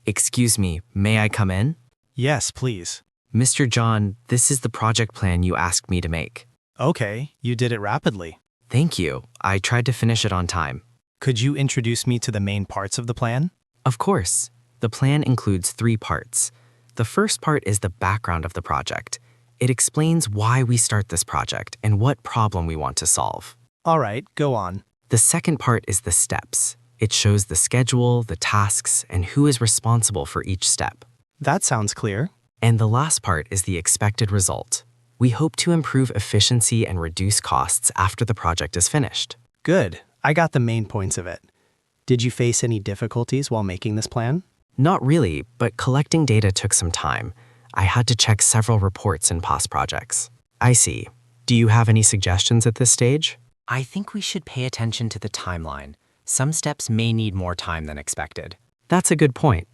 Excuse me, may I come in? Yes, please. Mr. John, this is the project plan you asked me to make. Okay, you did it rapidly. Thank you. I tried to finish it on time. Could you introduce me to the main parts of the plan? Of course. The plan includes 3 parts. The first part is the background of the project. It explains why we start this project and what problem we want to solve. All right, go on. The second part is the steps. It shows the schedule, the tasks, and who is responsible for each step. That sounds clear. And the last part is the expected result. We hope to improve efficiency and reduce costs after the project is finished. Good. I got the main points of it. Did you face any difficulties while making this plan? Not really, but collecting data took some time. I had to check several reports in past projects. I see. Do you have any suggestions at this stage? I think we should pay attention to the timeline. Some steps may need more time than expected. That's a good point.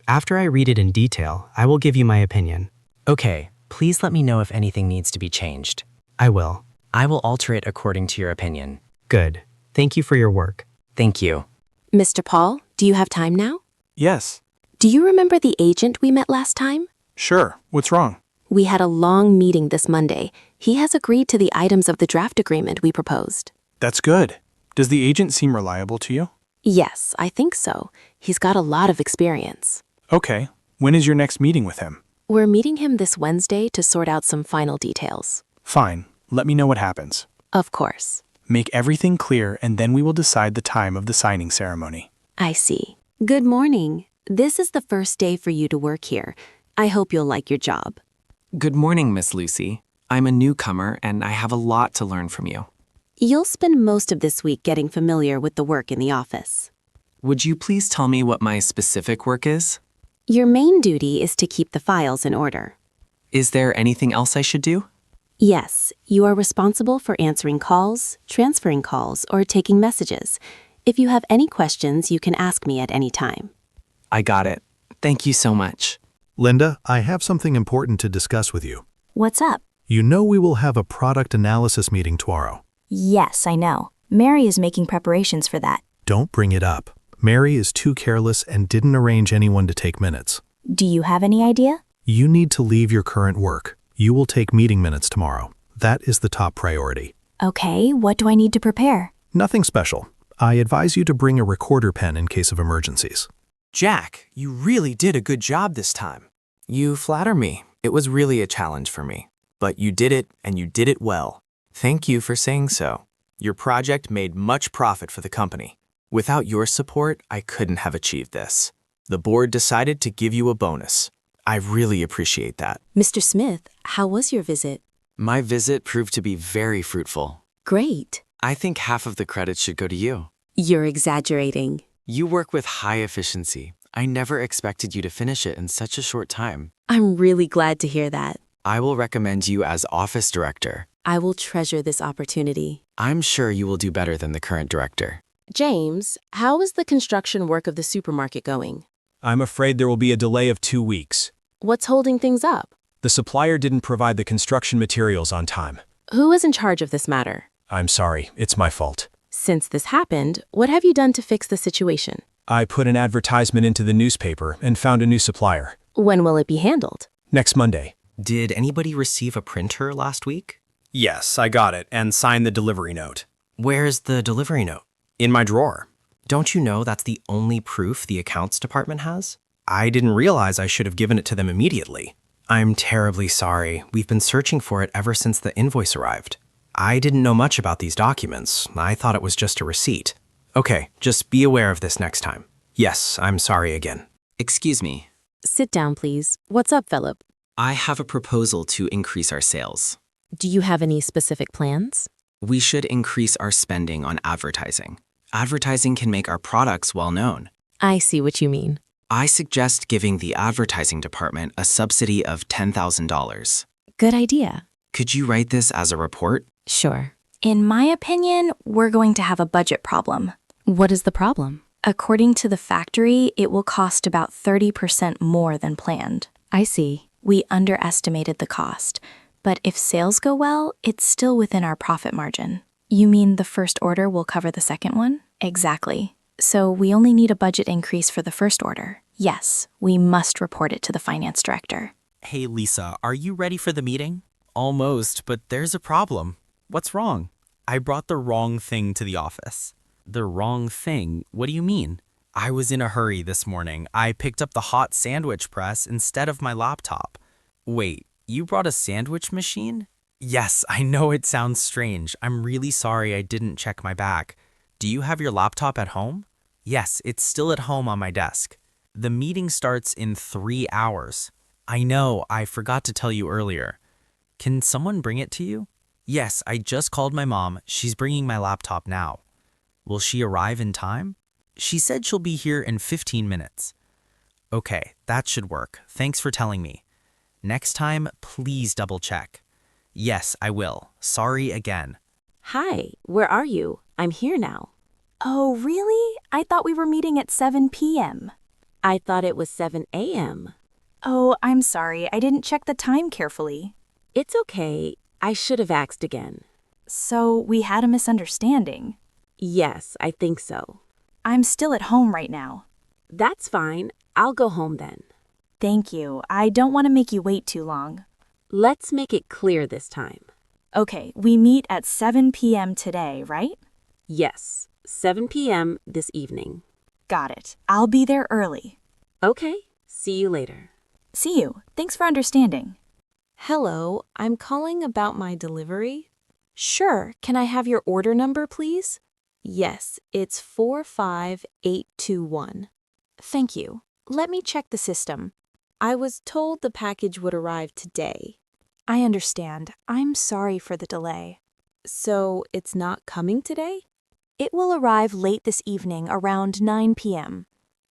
After I read it in detail, I will give you my opinion. Okay, please let me know if anything needs to be changed. I will. I will alter it according to your opinion. Good. Thank you for your work. Thank you. Mr. Paul, do you have time now? Yes. Do you remember the agent we met last time? Sure. What's wrong? We had a long meeting this Monday. He has agreed to the items of the draft agreement we proposed. That's good. Does the agent seem reliable to you? Yes, I think so. He's got a lot of experience. Okay. When is your next meeting with him? We're meeting him this Wednesday to sort out some final details. Fine. Let me know what happens. Of course. Make everything clear, and then we will decide the time of the signing ceremony. I see. Good morning. This is the first day for you to work here. I hope you'll like your job. Good morning, Miss Lucy. I'm a newcomer, and I have a lot to learn from you. You'll spend most of this week getting familiar with the work in the office. Would you please tell me what my specific work is? Your main duty is to keep the files in order. Is there anything else I should do? Yes, you are responsible for answering calls, transferring calls, or taking messages. If you have any questions, you can ask me at any time. I got it. Thank you so much. Linda, I have something important to discuss with you. What's up? You know we will have a product analysis meeting tomorrow. Yes, I know. Mary is making preparations for that. Don't bring it up. Mary is too careless and didn't arrange anyone to take minutes. Do you have any idea? You need to leave your current work. You will take meeting minutes tomorrow. That is the top priority. Okay, what do I need to prepare? Nothing special. I advise you to bring a recorder pen in case of emergencies. Jack, you really did a good job this time. You flatter me. It was really a challenge for me. But you did it, and you did it well. Thank you for saying so. Your project made much profit for the company. Without your support, I couldn't have achieved this. The board decided to give you a bonus. I really appreciate that. Mr. Smith, how was your visit? My visit proved to be very fruitful. Great. I think half of the credit should go to you. You're exaggerating. You work with high efficiency. I never expected you to finish it in such a short time. I'm really glad to hear that. I will recommend you as office director. I will treasure this opportunity. I'm sure you will do better than the current director. James, how is the construction work of the supermarket going? I'm afraid there will be a delay of 2 weeks. What's holding things up? The supplier didn't provide the construction materials on time. Who is in charge of this matter? I'm sorry, it's my fault. Since this happened, what have you done to fix the situation? I put an advertisement into the newspaper and found a new supplier. When will it be handled? Next Monday. Did anybody receive a printer last week? Yes, I got it and signed the delivery note. Where's the delivery note? In my drawer. Don't you know that's the only proof the accounts department has? I didn't realize I should have given it to them immediately. I'm terribly sorry. We've been searching for it ever since the invoice arrived. I didn't know much about these documents. I thought it was just a receipt. Okay, just be aware of this next time. Yes, I'm sorry again. Excuse me. Sit down, please. What's up, Philip? I have a proposal to increase our sales. Do you have any specific plans? We should increase our spending on advertising. Advertising can make our products well known. I see what you mean. I suggest giving the advertising department a subsidy of $10,000. Good idea. Could you write this as a report? Sure. In my opinion, we're going to have a budget problem. What is the problem? According to the factory, it will cost about 30% more than planned. I see. We underestimated the cost, but if sales go well, it's still within our profit margin. You mean the first order will cover the second one? Exactly. So we only need a budget increase for the first order. Yes, we must report it to the finance director. Hey, Lisa, are you ready for the meeting? Almost, but there's a problem. What's wrong? I brought the wrong thing to the office. The wrong thing? What do you mean? I was in a hurry this morning. I picked up the hot sandwich press instead of my laptop. Wait, you brought a sandwich machine? Yes, I know it sounds strange. I'm really sorry I didn't check my bag. Do you have your laptop at home? Yes, it's still at home on my desk. The meeting starts in 3 hours. I know, I forgot to tell you earlier. Can someone bring it to you? Yes, I just called my mom. She's bringing my laptop now. Will she arrive in time? She said she'll be here in 15 minutes. Okay, that should work. Thanks for telling me. Next time, please double check. Yes, I will. Sorry again. Hi, where are you? I'm here now. Oh, really? I thought we were meeting at 7 p.m. I thought it was 7 a.m. Oh, I'm sorry. I didn't check the time carefully. It's okay. I should have asked again. So we had a misunderstanding. Yes, I think so. I'm still at home right now. That's fine. I'll go home then. Thank you. I don't want to make you wait too long. Let's make it clear this time. Okay, we meet at 7 p.m. today, right? Yes, 7 p.m. this evening. Got it. I'll be there early. Okay, see you later. See you. Thanks for understanding. Hello, I'm calling about my delivery. Sure. Can I have your order number, please? Yes, it's 45821. Thank you. Let me check the system. I was told the package would arrive today. I understand. I'm sorry for the delay. So it's not coming today? It will arrive late this evening around 9 p.m.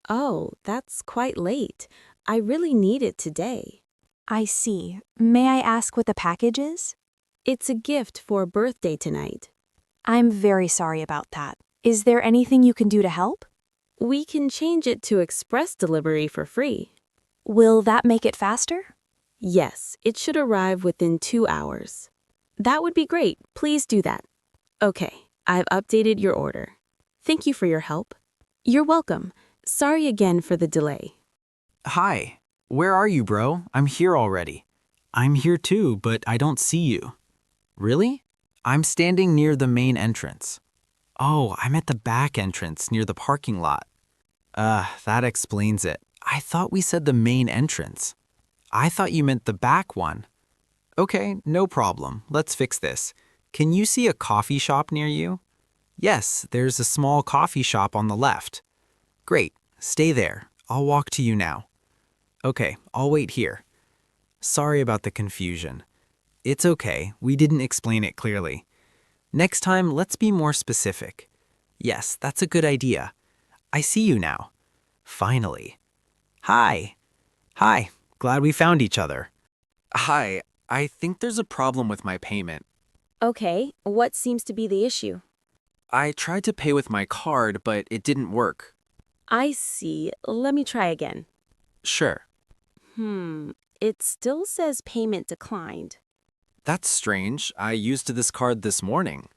Oh, that's quite late. I really need it today. I see. May I ask what the package is? It's a gift for a birthday tonight. I'm very sorry about that. Is there anything you can do to help? We can change it to express delivery for free. Will that make it faster? Yes, it should arrive within 2 hours. That would be great. Please do that. Okay, I've updated your order. Thank you for your help. You're welcome. Sorry again for the delay. Hi, where are you, bro? I'm here already. I'm here too, but I don't see you. Really? I'm standing near the main entrance. Oh, I'm at the back entrance near the parking lot. That explains it. I thought we said the main entrance. I thought you meant the back one. Okay, no problem. Let's fix this. Can you see a coffee shop near you? Yes, there's a small coffee shop on the left. Great, stay there. I'll walk to you now. Okay, I'll wait here. Sorry about the confusion. It's okay, we didn't explain it clearly. Next time, let's be more specific. Yes, that's a good idea. I see you now. Finally. Hi. Hi, glad we found each other. Hi, I think there's a problem with my payment. Okay, what seems to be the issue? I tried to pay with my card, but it didn't work. I see. Let me try again. Sure. It still says payment declined. That's strange. I used this card this morning.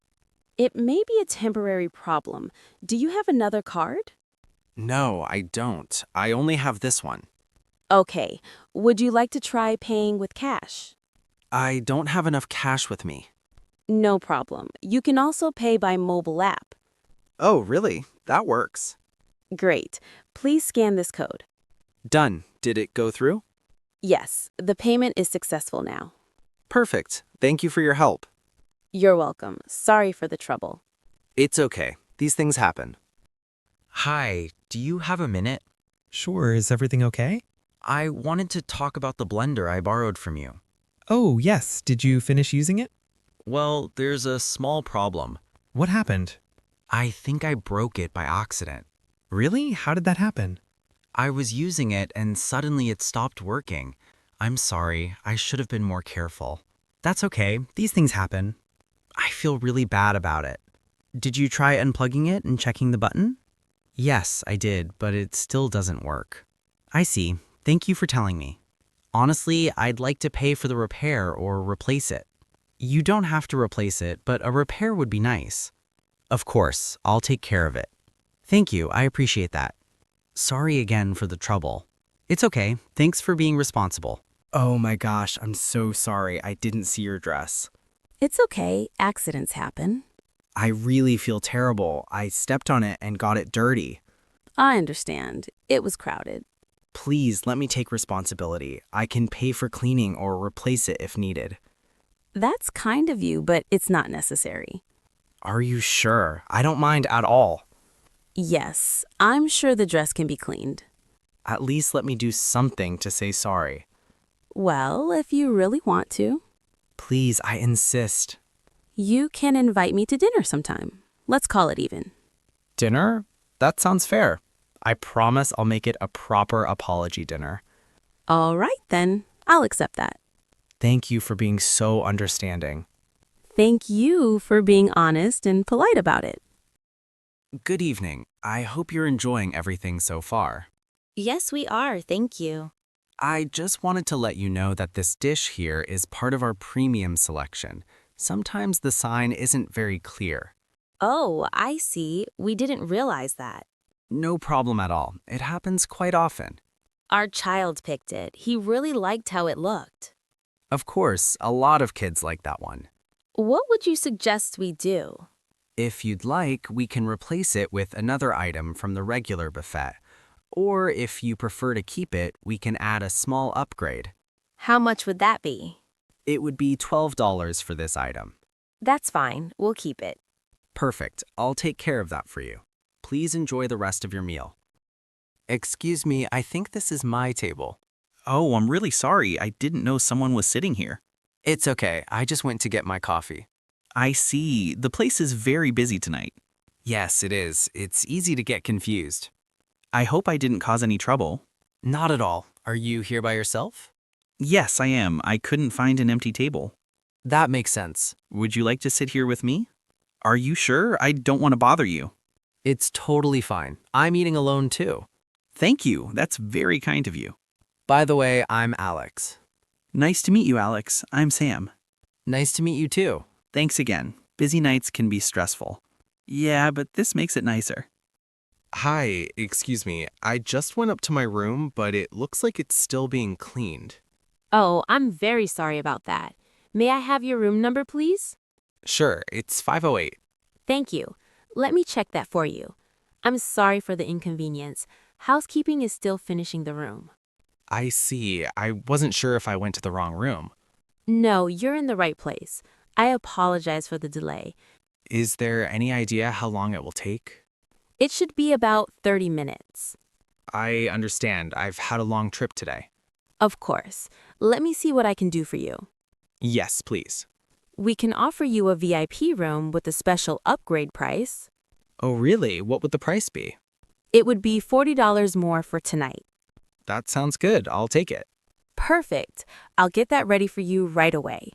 It may be a temporary problem. Do you have another card? No, I don't. I only have this one. Okay, would you like to try paying with cash? I don't have enough cash with me. No problem. You can also pay by mobile app. Oh, really? That works. Great. Please scan this code. Done. Did it go through? Yes, the payment is successful now. Perfect. Thank you for your help. You're welcome. Sorry for the trouble. It's okay. These things happen. Hi, do you have a minute? Sure, is everything okay? I wanted to talk about the blender I borrowed from you. Oh, yes. Did you finish using it? Well, there's a small problem. What happened? I think I broke it by accident. Really? How did that happen? I was using it and suddenly it stopped working. I'm sorry, I should have been more careful. That's okay. These things happen. I feel really bad about it. Did you try unplugging it and checking the button? Yes, I did, but it still doesn't work. I see. Thank you for telling me. Honestly, I'd like to pay for the repair or replace it. You don't have to replace it, but a repair would be nice. Of course, I'll take care of it. Thank you, I appreciate that. Sorry again for the trouble. It's okay. Thanks for being responsible. Oh my gosh, I'm so sorry. I didn't see your dress. It's okay. Accidents happen. I really feel terrible. I stepped on it and got it dirty. I understand. It was crowded. Please let me take responsibility. I can pay for cleaning or replace it if needed. That's kind of you, but it's not necessary. Are you sure? I don't mind at all. Yes, I'm sure the dress can be cleaned. At least let me do something to say sorry. Well, if you really want to, Please, I insist. you can invite me to dinner sometime. Let's call it even. Dinner? That sounds fair. I promise I'll make it a proper apology dinner. All right, then. I'll accept that. Thank you for being so understanding. Thank you for being honest and polite about it. Good evening. I hope you're enjoying everything so far. Yes, we are, thank you. I just wanted to let you know that this dish here is part of our premium selection. Sometimes the sign isn't very clear. Oh, I see. We didn't realize that. No problem at all. It happens quite often. Our child picked it. He really liked how it looked. Of course, a lot of kids like that one. What would you suggest we do? If you'd like, we can replace it with another item from the regular buffet. Or if you prefer to keep it, we can add a small upgrade. How much would that be? It would be $12 for this item. That's fine. We'll keep it. Perfect. I'll take care of that for you. Please enjoy the rest of your meal. Excuse me, I think this is my table. Oh, I'm really sorry. I didn't know someone was sitting here. It's okay. I just went to get my coffee. I see. The place is very busy tonight. Yes, it is. It's easy to get confused. I hope I didn't cause any trouble. Not at all. Are you here by yourself? Yes, I am. I couldn't find an empty table. That makes sense. Would you like to sit here with me? Are you sure? I don't want to bother you. It's totally fine. I'm eating alone too. Thank you. That's very kind of you. By the way, I'm Alex. Nice to meet you, Alex. I'm Sam. Nice to meet you too. Thanks again. Busy nights can be stressful. Yeah, but this makes it nicer. Hi, excuse me. I just went up to my room, but it looks like it's still being cleaned. Oh, I'm very sorry about that. May I have your room number, please? Sure, it's 508. Thank you. Let me check that for you. I'm sorry for the inconvenience. Housekeeping is still finishing the room. I see. I wasn't sure if I went to the wrong room. No, you're in the right place. I apologize for the delay. Is there any idea how long it will take? It should be about 30 minutes. I understand. I've had a long trip today. Of course. Let me see what I can do for you. Yes, please. We can offer you a VIP room with a special upgrade price. Oh, really? What would the price be? It would be $40 more for tonight. That sounds good. I'll take it. Perfect. I'll get that ready for you right away.